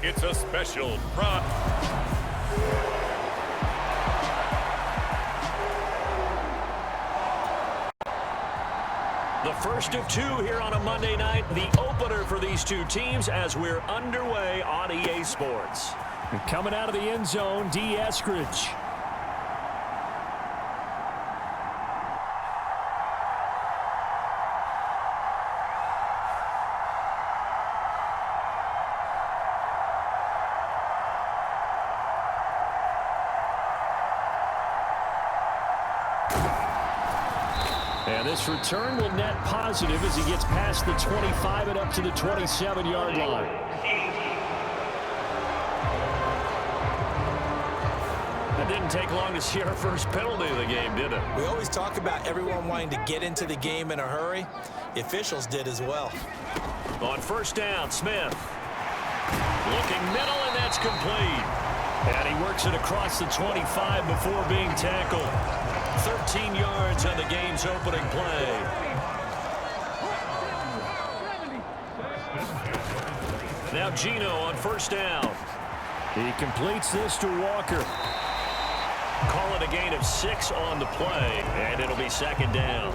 It's a special prop. The first of two here on a Monday night, the opener for these two teams as we're underway on EA Sports. And coming out of the end zone, D. Eskridge. And this return will net positive as he gets past the 25 and up to the 27-yard line. It didn't take long to see our first penalty of the game, did it? We always talk about everyone wanting to get into the game in a hurry. The officials did as well. On first down, Smith. Looking middle, and that's complete. And he works it across the 25 before being tackled. 13 yards on the game's opening play. Now Gino on first down. He completes this to Walker. Call it a gain of 6 on the play, and it'll be second down.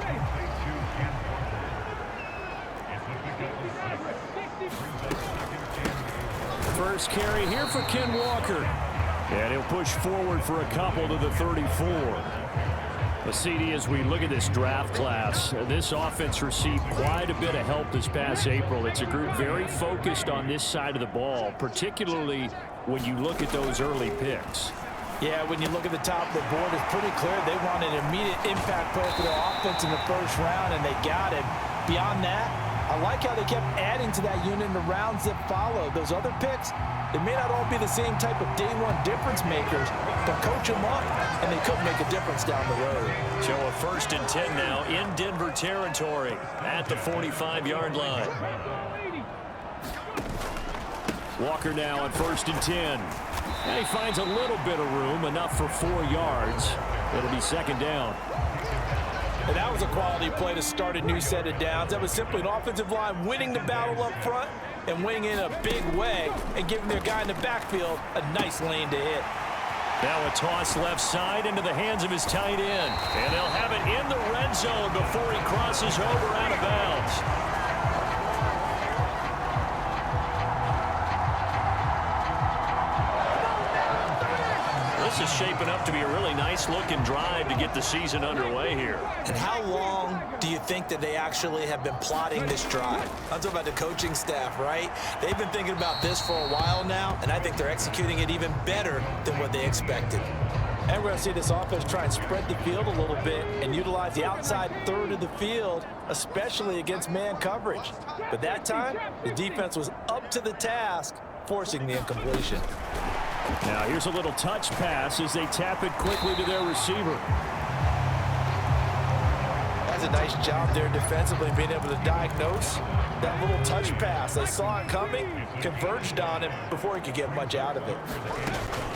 First carry here for Ken Walker. And he'll push forward for a couple to the 34. CD, as we look at this draft class, this offense received quite a bit of help this past April. It's a group very focused on this side of the ball, particularly when you look at those early picks. Yeah, when you look at the top of the board, it's pretty clear they want an immediate impact player for their offense in the first round, and they got it. Beyond that, I like how they kept adding to that unit in the rounds that followed. Those other picks, they may not all be the same type of day-one difference makers, but coach them up, and they could make a difference down the road. So a 1st and 10 now in Denver territory at the 45-yard line. Walker now on 1st and 10. And he finds a little bit of room, enough for 4 yards. It'll be second down. And that was a quality play to start a new set of downs. That was simply an offensive line winning the battle up front and winning in a big way and giving their guy in the backfield a nice lane to hit. Now a toss left side into the hands of his tight end. And they'll have it in the red zone before he crosses over out of bounds. This is shaping up to be a really nice-looking drive to get the season underway here. And how long do you think that they actually have been plotting this drive? I'm talking about the coaching staff, right? They've been thinking about this for a while now, and I think they're executing it even better than what they expected. And we're going to see this offense try and spread the field a little bit and utilize the outside third of the field, especially against man coverage. But that time, the defense was up to the task, forcing the incompletion. Now here's a little touch pass as they tap it quickly to their receiver. That's a nice job there defensively, being able to diagnose that little touch pass. They saw it coming, converged on him before he could get much out of it.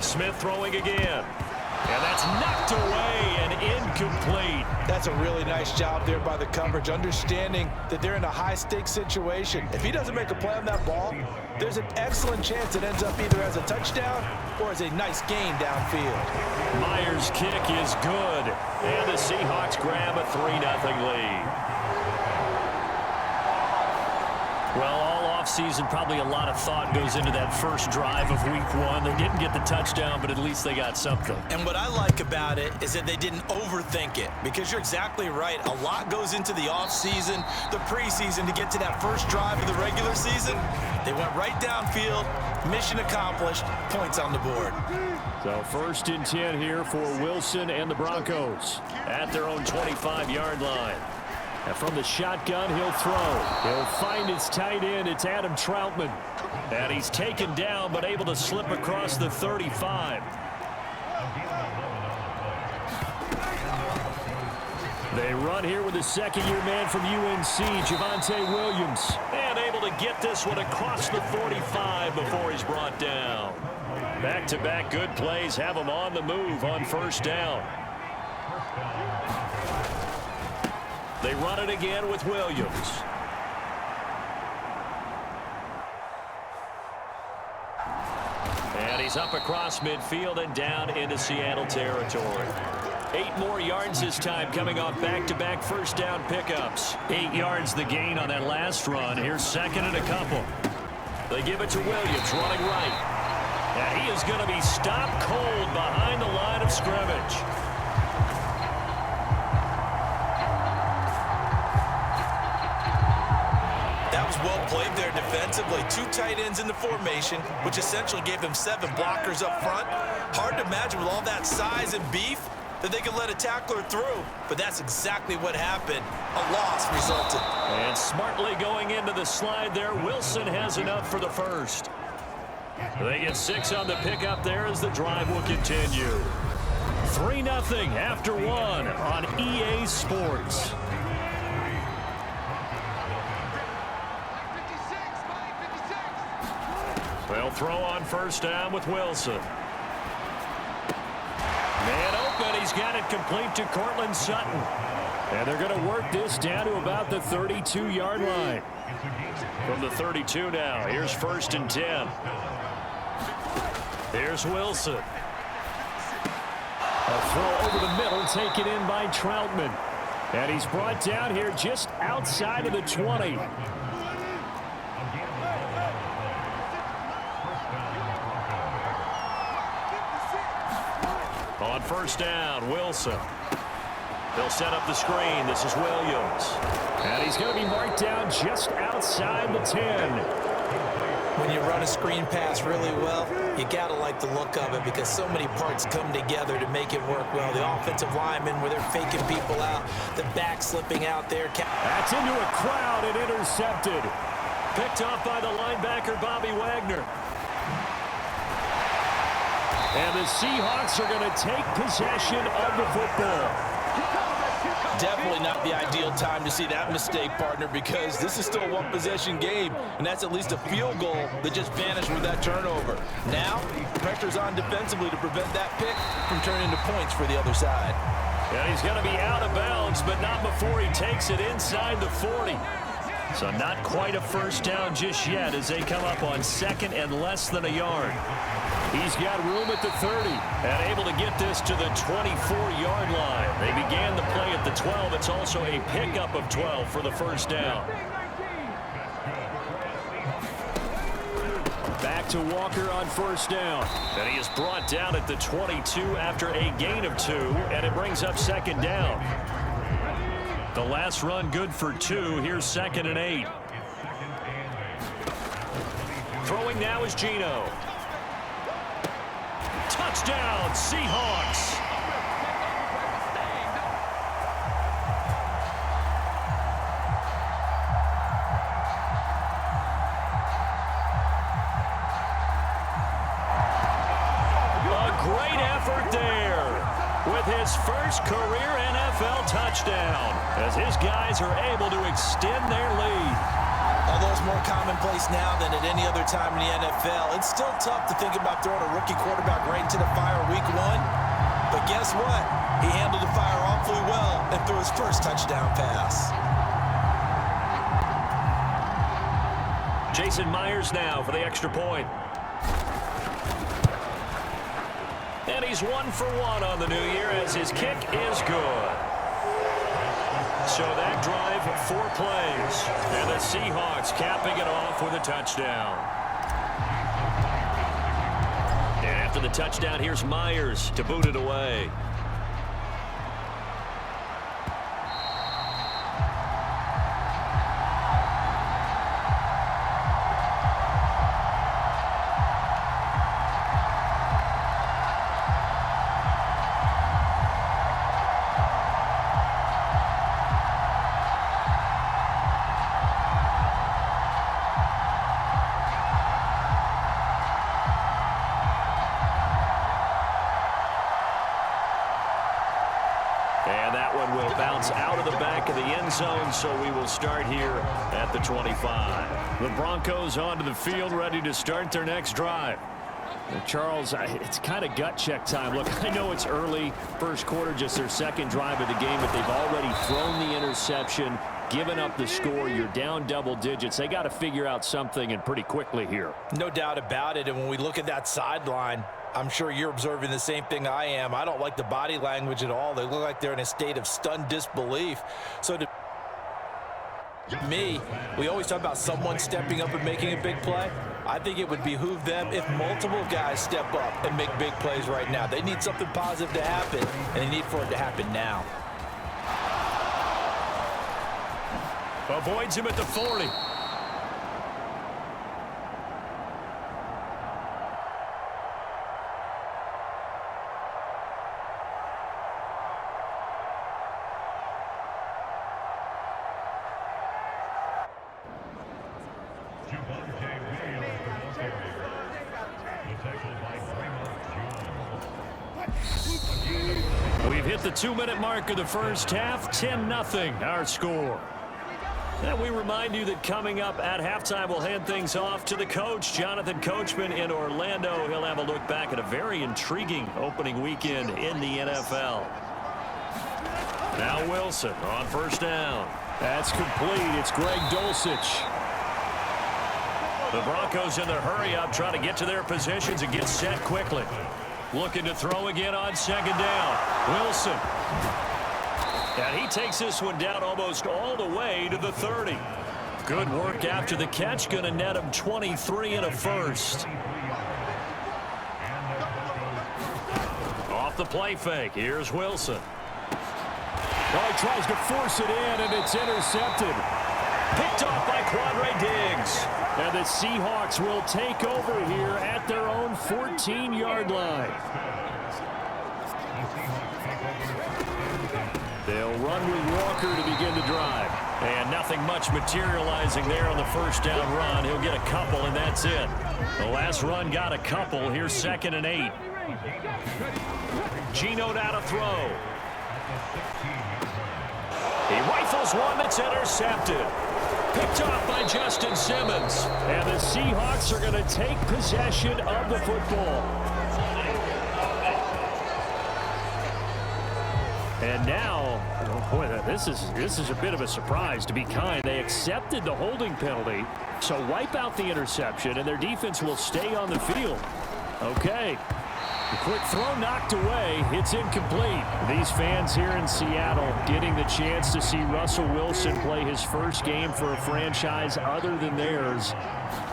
Smith throwing again. And that's knocked away and incomplete. That's a really nice job there by the coverage, understanding that they're in a high-stakes situation. If he doesn't make a play on that ball, there's an excellent chance it ends up either as a touchdown or as a nice gain downfield. Myers' kick is good. And the Seahawks grab a 3-0 lead. Well, all offseason, probably a lot of thought goes into that first drive of week 1. They didn't get the touchdown, but at least they got something. And what I like about it is that they didn't overthink it, because you're exactly right. A lot goes into the offseason, the preseason, to get to that first drive of the regular season. They went right downfield, mission accomplished, points on the board. So 1st and 10 here for Wilson and the Broncos at their own 25-yard line. And from the shotgun, he'll throw. He'll find his tight end. It's Adam Troutman. And he's taken down, but able to slip across the 35. They run here with a second-year man from UNC, Javonte Williams. And able to get this one across the 45 before he's brought down. Back-to-back good plays have him on the move on first down. They run it again with Williams. he's up across midfield and down into Seattle territory. 8 more yards this time coming off back-to-back first down pickups. 8 yards the gain on that last run. Here's second and a couple. They give it to Williams running right. And he is going to be stopped cold behind the line of scrimmage. That was well played there defensively. 2 tight ends in the formation, which essentially gave them 7 blockers up front. Hard to imagine with all that size and beef that they could let a tackler through, but that's exactly what happened. A loss resulted. And smartly going into the slide there, Wilson has enough for the first. They get 6 on the pickup there as the drive will continue. 3-0 after 1 on EA Sports. They'll throw on first down with Wilson. Man open, he's got it complete to Cortland Sutton. And they're going to work this down to about the 32-yard line. From the 32 now, here's first and 10. Here's Wilson. A throw over the middle, taken in by Troutman. And he's brought down here just outside of the 20. On first down, Wilson. They'll set up the screen. This is Williams. And he's going to be marked down just outside the 10. When you run a screen pass really well, you got to like the look of it because so many parts come together to make it work well. The offensive linemen where they're faking people out, the back slipping out there. That's into a crowd and intercepted. Picked off by the linebacker, Bobby Wagner. And the Seahawks are going to take possession of the football. Definitely not the ideal time to see that mistake, partner, because this is still a one-possession game, and that's at least a field goal that just vanished with that turnover. Now, pressure's on defensively to prevent that pick from turning into points for the other side. And he's going to be out of bounds, but not before he takes it inside the 40. So not quite a first down just yet as they come up on second and less than a yard. He's got room at the 30. And able to get this to the 24-yard line. They began the play at the 12. It's also a pickup of 12 for the first down. Back to Walker on first down. And he is brought down at the 22 after a gain of 2. And it brings up second down. The last run good for 2. Here's second and 8. Throwing now is Geno. Touchdown, Seahawks. A great effort there with his first career NFL touchdown as his guys are able to extend their lead. Although it's more commonplace now than at any other time in the NFL, it's still tough to think about throwing a rookie quarterback right into the fire week 1. But guess what? He handled the fire awfully well and threw his first touchdown pass. Jason Myers now for the extra point. And he's 1 for 1 on the new year as his kick is good. So that drive, 4 plays. And the Seahawks capping it off with a touchdown. And after the touchdown, here's Myers to boot it away. And that one will bounce out of the back of the end zone, so we will start here at the 25. The Broncos onto the field, ready to start their next drive. Charles, it's kind of gut check time. Look, I know it's early, first quarter, just their second drive of the game, but they've already thrown the interception. giving up the score. You're down double digits. They got to figure out something, and pretty quickly here. No doubt about it. And when we look at that sideline, I'm sure you're observing the same thing I am. I don't like the body language at all. They look like they're in a state of stunned disbelief. So to me, we always talk about someone stepping up and making a big play. I think it would behoove them if multiple guys step up and make big plays right now. They need something positive to happen, and they need for it to happen now. Avoids him at the 40. We've hit the 2-minute mark of the first half. 10-0 our score. And we remind you that coming up at halftime, we'll hand things off to the coach, Jonathan Coachman in Orlando. He'll have a look back at a very intriguing opening weekend in the NFL. Now Wilson on first down. That's complete. It's Greg Dulcich. The Broncos in their hurry-up trying to get to their positions and get set quickly. Looking to throw again on second down. Wilson. And he takes this one down almost all the way to the 30. Good work after the catch. Going to net him 23 and a first. Off the play fake. Here's Wilson. Oh, he tries to force it in, and it's intercepted. Picked off by Quandre Diggs. And the Seahawks will take over here at their own 14-yard line. They'll run with Walker to begin the drive. And nothing much materializing there on the first down run. He'll get a couple, and that's it. The last run got a couple. Here's 2nd and 8. Geno now to throw. He rifles one that's intercepted. Picked off by Justin Simmons. And the Seahawks are going to take possession of the football. And now, oh boy, this is a bit of a surprise, to be kind. They accepted the holding penalty, so wipe out the interception, and their defense will stay on the field. Okay. The quick throw knocked away. It's incomplete. These fans here in Seattle getting the chance to see Russell Wilson play his first game for a franchise other than theirs.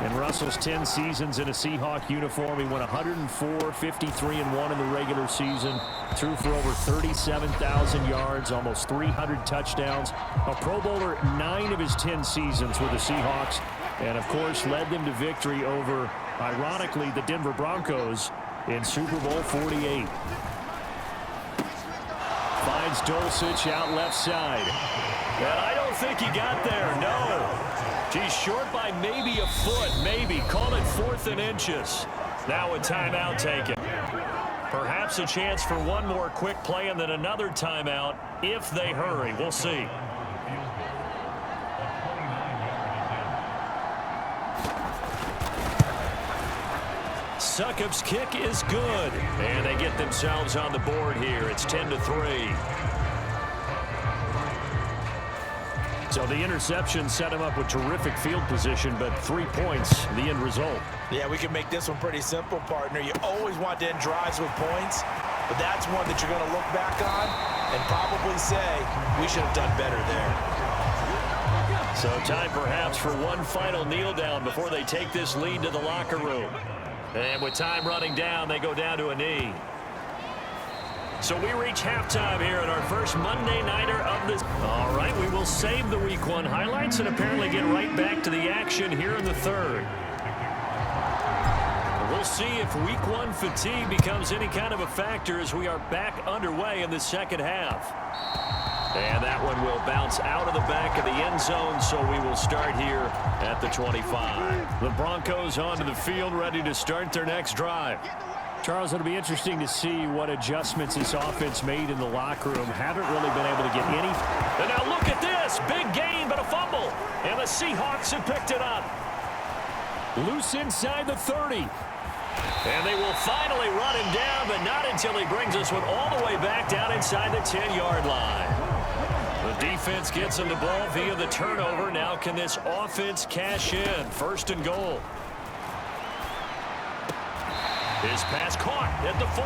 In Russell's 10 seasons in a Seahawk uniform, he went 104, 53-1 in the regular season. Threw for over 37,000 yards, almost 300 touchdowns. A Pro Bowler 9 of his 10 seasons with the Seahawks. And, of course, led them to victory over, ironically, the Denver Broncos in Super Bowl 48. Finds Dulcich out left side. And I don't think he got there, no. He's short by maybe a foot, maybe. Call it 4th and inches. Now a timeout taken. Perhaps a chance for one more quick play and then another timeout if they hurry. We'll see. Succop's kick is good. And they get themselves on the board here. It's 10-3. So the interception set him up with terrific field position, but 3 points, the end result. Yeah, we can make this one pretty simple, partner. You always want to end drives with points, but that's one that you're going to look back on and probably say, we should have done better there. So time perhaps for one final kneel down before they take this lead to the locker room. And with time running down, they go down to a knee. So we reach halftime here at our first Monday Nighter of this. All right, we will save the Week 1 highlights and apparently get right back to the action here in the third. We'll see if Week 1 fatigue becomes any kind of a factor as we are back underway in the second half. And that one will bounce out of the back of the end zone, so we will start here at the 25. The Broncos onto the field, ready to start their next drive. Charles, it'll be interesting to see what adjustments this offense made in the locker room. Haven't really been able to get any. And now look at this. Big gain, but a fumble. And the Seahawks have picked it up. Loose inside the 30. And they will finally run him down, but not until he brings this one all the way back down inside the 10-yard line. The defense gets him the ball via the turnover. Now can this offense cash in? First and goal. His pass caught at the 4.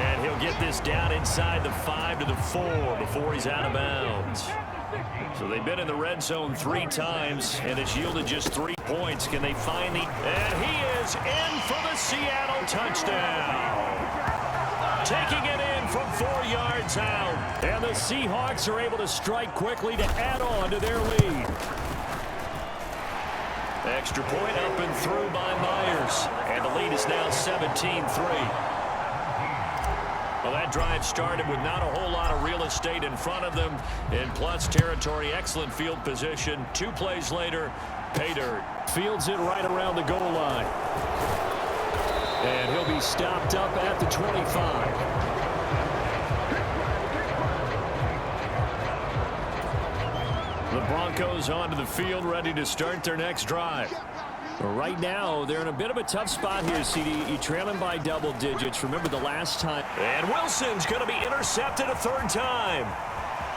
And he'll get this down inside the 5 to the 4 before he's out of bounds. So they've been in the red zone 3 times, and it's yielded just 3 points. Can they find the... And he is in for the Seattle touchdown. Taking it in from 4 yards out. And the Seahawks are able to strike quickly to add on to their lead. Extra point up and through by Myers. And the lead is now 17-3. Well, that drive started with not a whole lot of real estate in front of them. In plus territory, excellent field position. 2 plays later, pay dirt. Fields it right around the goal line. And he'll be stopped up at the 25. The Broncos onto the field, ready to start their next drive. Right now, they're in a bit of a tough spot here, CD. You're trailing by double digits. Remember the last time. And Wilson's going to be intercepted a 3rd time.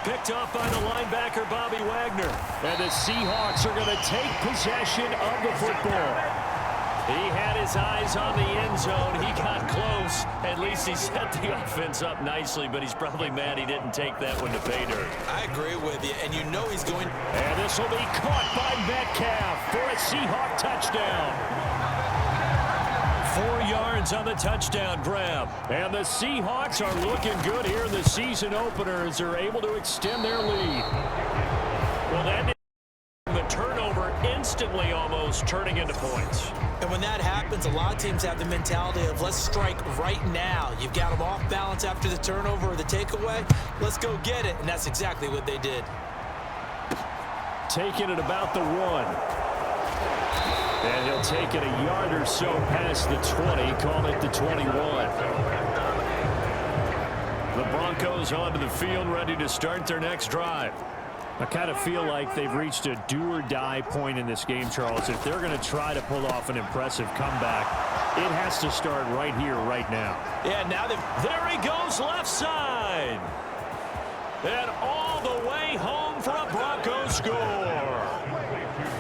Picked off by the linebacker, Bobby Wagner. And the Seahawks are going to take possession of the football. He had his eyes on the end zone. He got close. At least he set the offense up nicely, but he's probably mad he didn't take that one to pay dirt. I agree with you, and you know he's going... And this will be caught by Metcalf for a Seahawk touchdown. 4 yards on the touchdown grab. And the Seahawks are looking good here in the season opener as they're able to extend their lead. Well, that the turnover instantly almost turning into points. And when that happens, a lot of teams have the mentality of let's strike right now. You've got them off balance after the turnover or the takeaway. Let's go get it. And that's exactly what they did. Taking it about the 1. And he'll take it a yard or so past the 20, call it the 21. The Broncos onto the field, ready to start their next drive. I kind of feel like they've reached a do-or-die point in this game, Charles. If they're going to try to pull off an impressive comeback, it has to start right here, right now. Yeah, now there he goes left side. And all the way home for a Broncos score.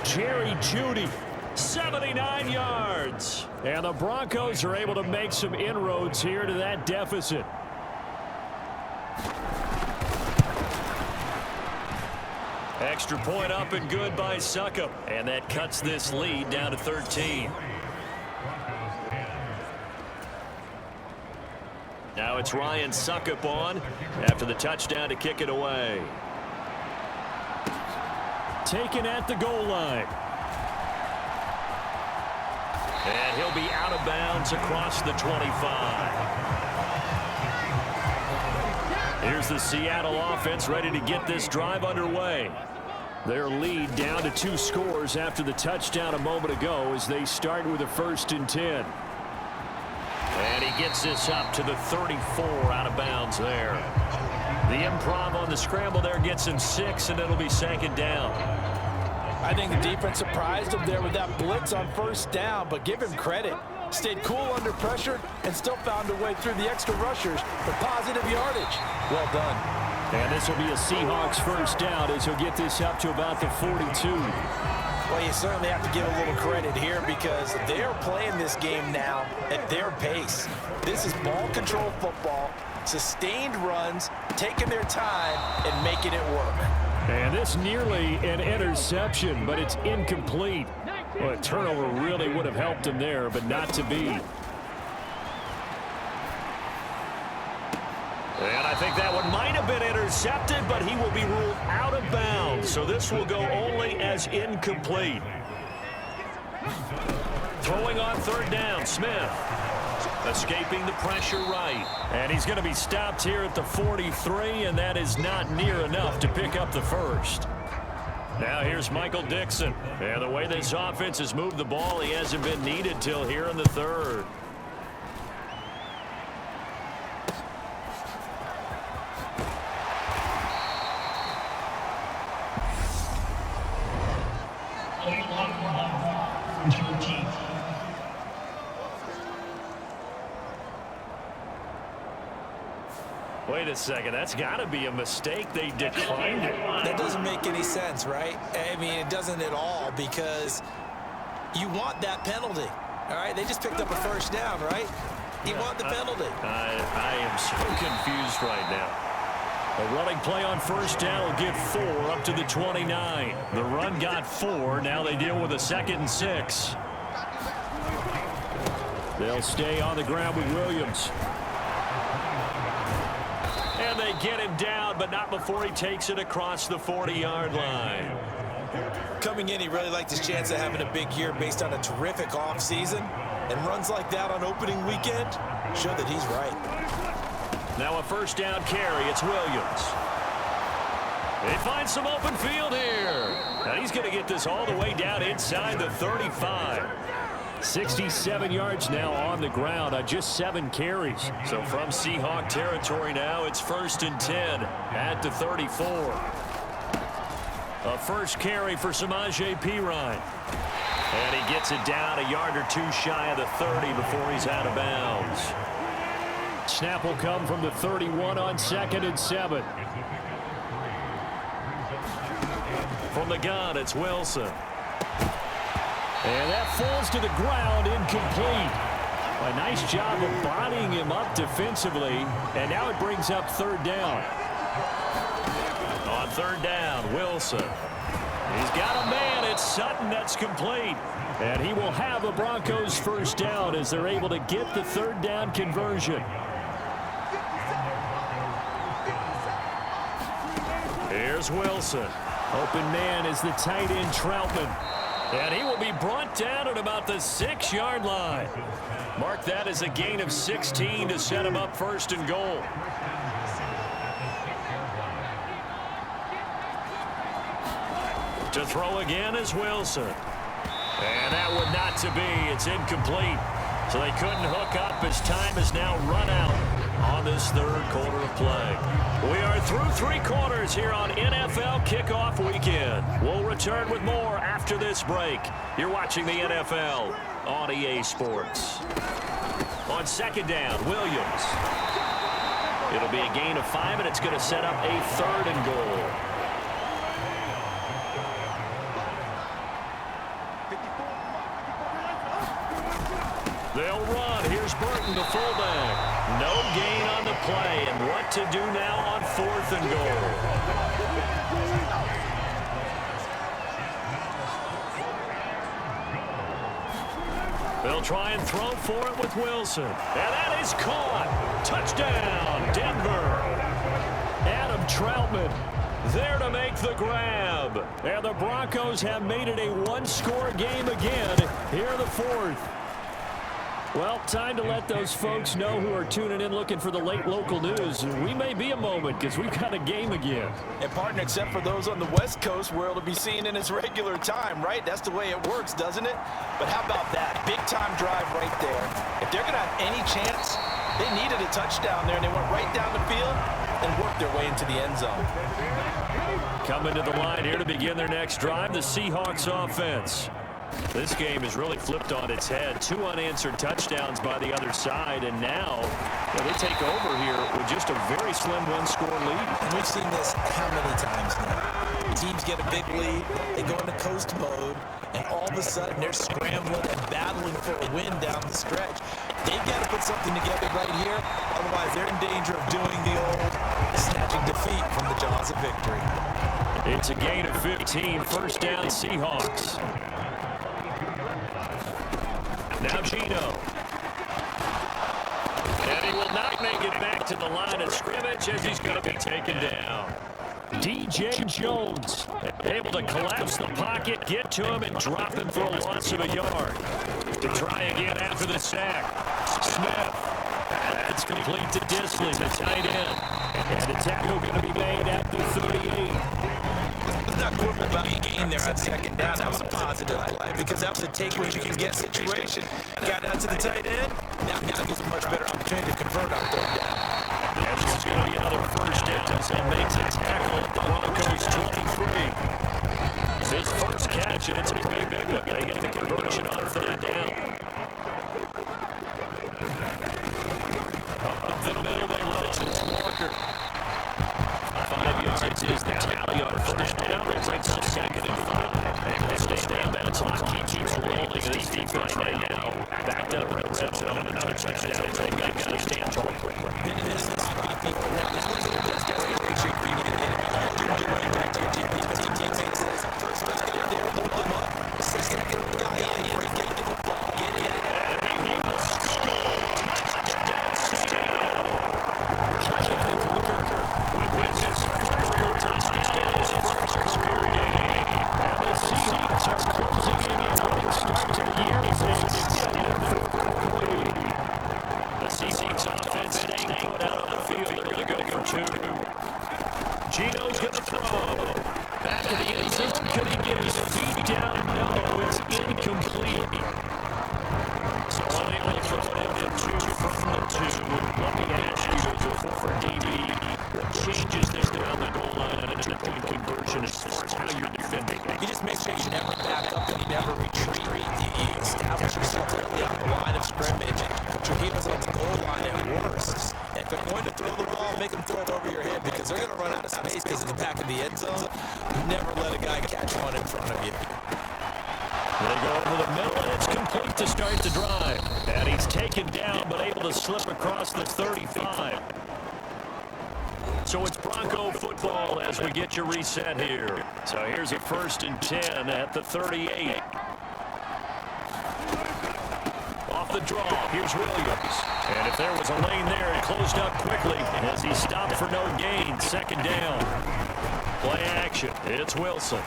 Jerry Jeudy. 79 yards. And the Broncos are able to make some inroads here to that deficit. Extra point up and good by Succop. And that cuts this lead down to 13. Now it's Ryan Succop on after the touchdown to kick it away. Taken at the goal line. And he'll be out of bounds across the 25. Here's the Seattle offense ready to get this drive underway. Their lead down to 2 scores after the touchdown a moment ago as they start with a 1st and 10. And he gets this up to the 34 out of bounds there. The improv on the scramble there gets him 6, and it'll be 2nd down. I think the defense surprised him there with that blitz on 1st down, but give him credit. Stayed cool under pressure and still found a way through the extra rushers for positive yardage. Well done. And this will be a Seahawks 1st down as he'll get this up to about the 42. Well, you certainly have to give a little credit here because they're playing this game now at their pace. This is ball control football, sustained runs, taking their time and making it work. And this nearly an interception, but it's incomplete. Well, a turnover really would have helped him there, but not to be. And I think that one might have been intercepted, but he will be ruled out of bounds. So this will go only as incomplete. Throwing on 3rd down, Smith. Escaping the pressure right. And he's going to be stopped here at the 43, and that is not near enough to pick up the 1st. Now here's Michael Dixon. And the way this offense has moved the ball, he hasn't been needed till here in the 3rd. Wait a second. That's got to be a mistake. They declined it. That doesn't make any sense, right? I mean, it doesn't at all because you want that penalty. All right, they just picked up a first down, right? You want the penalty. I am so confused right now. A running play on first down will get 4 up to the 29. The run got 4. Now they deal with a 2nd and 6. They'll stay on the ground with Williams. And they get him down, but not before he takes it across the 40-yard line. Coming in, he really liked his chance of having a big year based on a terrific offseason. And runs like that on opening weekend show that he's right. Now a first down carry. It's Williams. They find some open field here. And he's going to get this all the way down inside the 35. 67 yards now on the ground on just 7 carries. So from Seahawk territory now, it's 1st and 10 at the 34. A first carry for Samaje Perine. And he gets it down a yard or 2 shy of the 30 before he's out of bounds. Snap will come from the 31 on 2nd and 7. From the gun, it's Wilson. And that falls to the ground, incomplete. A nice job of bodying him up defensively. And now it brings up 3rd down. On 3rd down, Wilson. He's got a man. It's Sutton. That's complete. And he will have a Broncos first down as they're able to get the 3rd down conversion. Here's Wilson. Open man is the tight end Troutman. And he will be brought down at about the 6-yard line. Mark that as a gain of 16 to set him up 1st and goal. To throw again is Wilson. And that would not to be. It's incomplete. So they couldn't hook up as time is now run out on this 3rd quarter of play. We are through 3 quarters here on NFL Kickoff Weekend. We'll return with more after this break. You're watching the NFL on EA Sports. On 2nd down, Williams. It'll be a gain of 5, and it's going to set up a 3rd and goal. They'll run. Here's Burton, the fullback. No gain on the play, and what to do now on 4th and goal. They'll try and throw for it with Wilson. And that is caught. Touchdown, Denver. Adam Troutman there to make the grab. And the Broncos have made it a 1-score game again here in the 4th. Well, time to let those folks know who are tuning in looking for the late local news. We may be a moment because we've got a game again. And partner, except for those on the West Coast where it'll be seen in its regular time, right? That's the way it works, doesn't it? But how about that? Big time drive right there. If they're going to have any chance, they needed a touchdown there, and they went right down the field and worked their way into the end zone. Coming to the line here to begin their next drive, the Seahawks offense. This game is really flipped on its head. 2 unanswered touchdowns by the other side, and now they take over here with just a very slim 1-score lead. And we've seen this how many times now? Teams get a big lead, they go into coast mode, and all of a sudden they're scrambling and battling for a win down the stretch. They've got to put something together right here, otherwise they're in danger of doing the old snatching defeat from the jaws of victory. It's a gain of 15, 1st down Seahawks. Now Gino. And he will not make it back to the line of scrimmage as he's going to be taken down. DJ Jones able to collapse the pocket, get to him, and drop him for a loss of a yard. To try again after the sack. Smith. That's complete to Disley, the tight end. And a tackle going to be made at the 38. Not quick about the game there on 2nd down. That was a positive play because that was a take what you can get situation. Got out to the tight end. Now gives a much better opportunity to convert on 3rd down. And this is going to be another first down as he makes a tackle at the Broncos 23. It's his first catch, and it's a pretty big one. They get the conversion on 3rd down. Up the middle, they run. It's Walker. Walker. 5 yards is the tally on first down. It's like second and 5. And they stay on that clock. He keeps rolling this defense right now. Backed up in the red zone. Another touchdown. They've got to stand tall. Gino's going to throw. Back to the end zone. Could he get his feet down? No, it's incomplete. So unable to throw it into from the 2. Let me ask you, for DB, what changes this down the goal line and a point conversion as far as how you're defending? You just make sure you never back up and you never retreat. You establish yourself early on the line of scrimmage. Put your heels on the goal line at worst. If they're going to throw the ball, make them throw it over your head because they're going to run out of space because of the back of the end zone. Never let a guy catch one in front of you. They go over the middle, and it's complete to start the drive. And he's taken down, but able to slip across the 35. So it's Bronco football as we get your reset here. So here's a 1st and 10 at the 38. Off the draw, here's Williams. And if there was a lane there, it closed up quickly as he stopped for no gain. 2nd down. Play action. It's Wilson.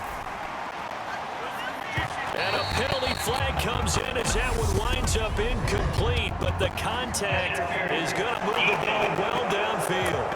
And a penalty flag comes in as that one winds up incomplete, but the contact is going to move the ball well downfield.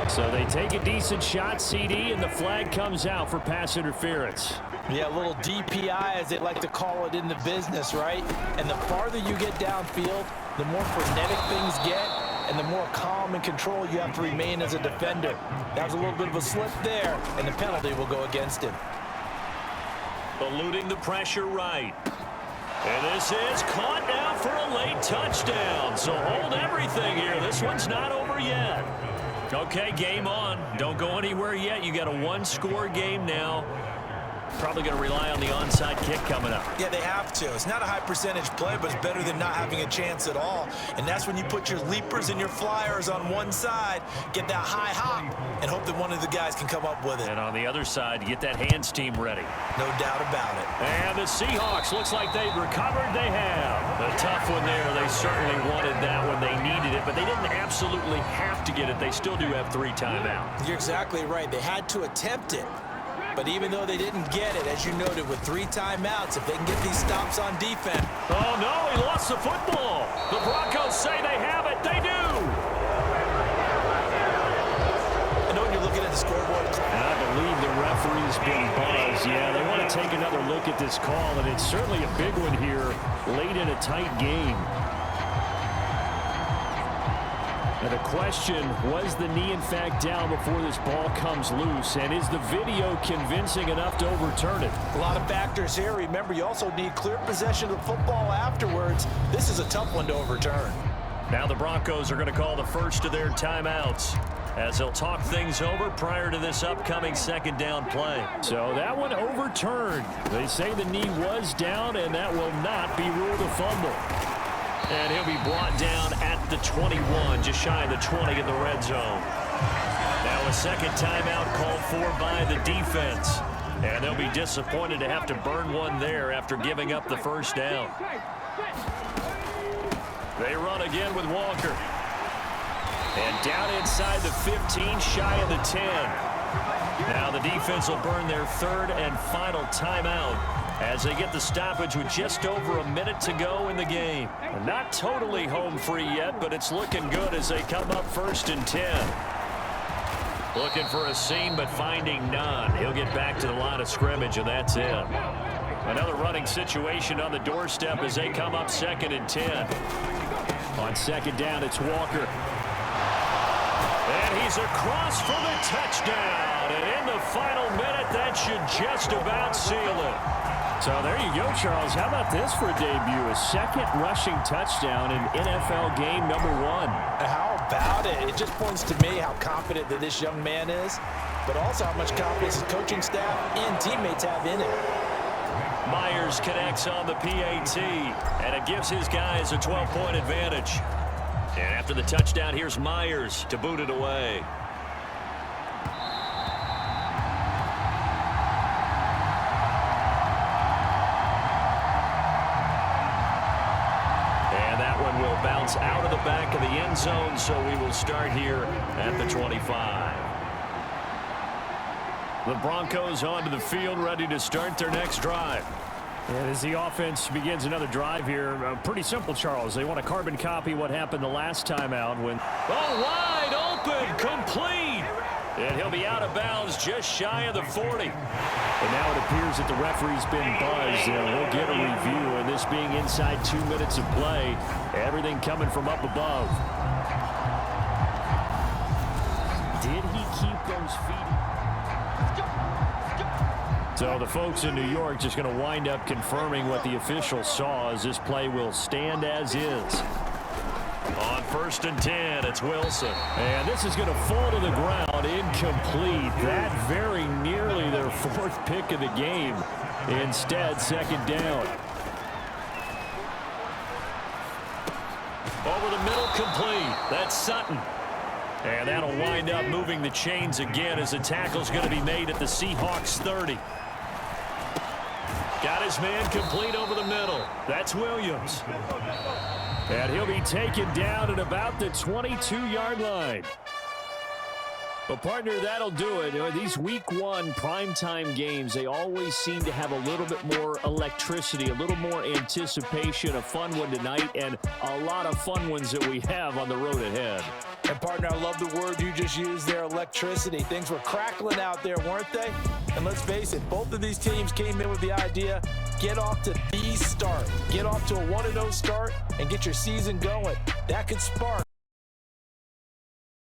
So they take a decent shot, CD, and the flag comes out for pass interference. Yeah, a little DPI, as they like to call it in the business, right? And the farther you get downfield, the more frenetic things get, and the more calm and control you have to remain as a defender. That was a little bit of a slip there, and the penalty will go against him. Eluding the pressure right. And this is caught now for a late touchdown. So hold everything here. This one's not over yet. Okay, game on. Don't go anywhere yet. You got a 1-score game now. Probably going to rely on the onside kick coming up. Yeah, they have to. It's not a high percentage play, but it's better than not having a chance at all. And that's when you put your leapers and your flyers on one side, get that high hop, and hope that one of the guys can come up with it. And on the other side, get that hands team ready. No doubt about it. And the Seahawks, looks like they've recovered. They have. A tough one there. They certainly wanted that when they needed it, but they didn't absolutely have to get it. They still do have 3 timeouts. You're exactly right. They had to attempt it. But even though they didn't get it, as you noted, with 3 timeouts, if they can get these stops on defense. Oh, no, he lost the football. The Broncos say they have it. They do. I know when you're looking at the scoreboard. And I believe the referee's been buzzed. Yeah, they want to take another look at this call, and it's certainly a big one here late in a tight game. Now the question, was the knee in fact down before this ball comes loose? And is the video convincing enough to overturn it? A lot of factors here. Remember, you also need clear possession of the football afterwards. This is a tough one to overturn. Now the Broncos are going to call the first of their timeouts as they'll talk things over prior to this upcoming 2nd down play. So that one overturned. They say the knee was down, and that will not be ruled a fumble. And he'll be brought down at the 21, just shy of the 20 in the red zone. Now a 2nd timeout called for by the defense. And they'll be disappointed to have to burn one there after giving up the 1st down. They run again with Walker. And down inside the 15, shy of the 10. Now the defense will burn their 3rd and final timeout as they get the stoppage with just over a minute to go in the game. Not totally home free yet, but it's looking good as they come up 1st and 10. Looking for a seam, but finding none. He'll get back to the line of scrimmage, and that's it. Another running situation on the doorstep as they come up 2nd and 10. On 2nd down, it's Walker. And he's across for the touchdown. And in the final minute, that should just about seal it. So there you go, Charles. How about this for a debut? A second rushing touchdown in NFL game number 1. How about it? It just points to me how confident that this young man is, but also how much confidence his coaching staff and teammates have in him. Myers connects on the PAT, and it gives his guys a 12-point advantage. And after the touchdown, here's Myers to boot it away. Will bounce out of the back of the end zone, so we will start here at the 25. The Broncos onto the field, ready to start their next drive. And as the offense begins another drive here, pretty simple, Charles. They want to carbon copy what happened the last time out when... Oh, wide open, complete. And he'll be out of bounds just shy of the 40. And now it appears that the referee's been buzzed, and we'll get a review. And this being inside 2 minutes of play, everything coming from up above. Did he keep those feet? So the folks in New York just going to wind up confirming what the official saw, as this play will stand as is. On 1st and 10, it's Wilson. And this is going to fall to the ground, incomplete. That very nearly their 4th pick of the game. Instead, 2nd down. Over the middle, complete. That's Sutton. And that'll wind up moving the chains again as the tackle's going to be made at the Seahawks 30. Got his man complete over the middle. That's Williams. And he'll be taken down at about the 22-yard line. Well, partner, that'll do it. These Week 1 primetime games, they always seem to have a little bit more electricity, a little more anticipation, a fun one tonight, and a lot of fun ones that we have on the road ahead. And, partner, I love the word you just used there, electricity. Things were crackling out there, weren't they? And let's face it, both of these teams came in with the idea, get off to the start. Get off to a 1-0 start and get your season going. That could spark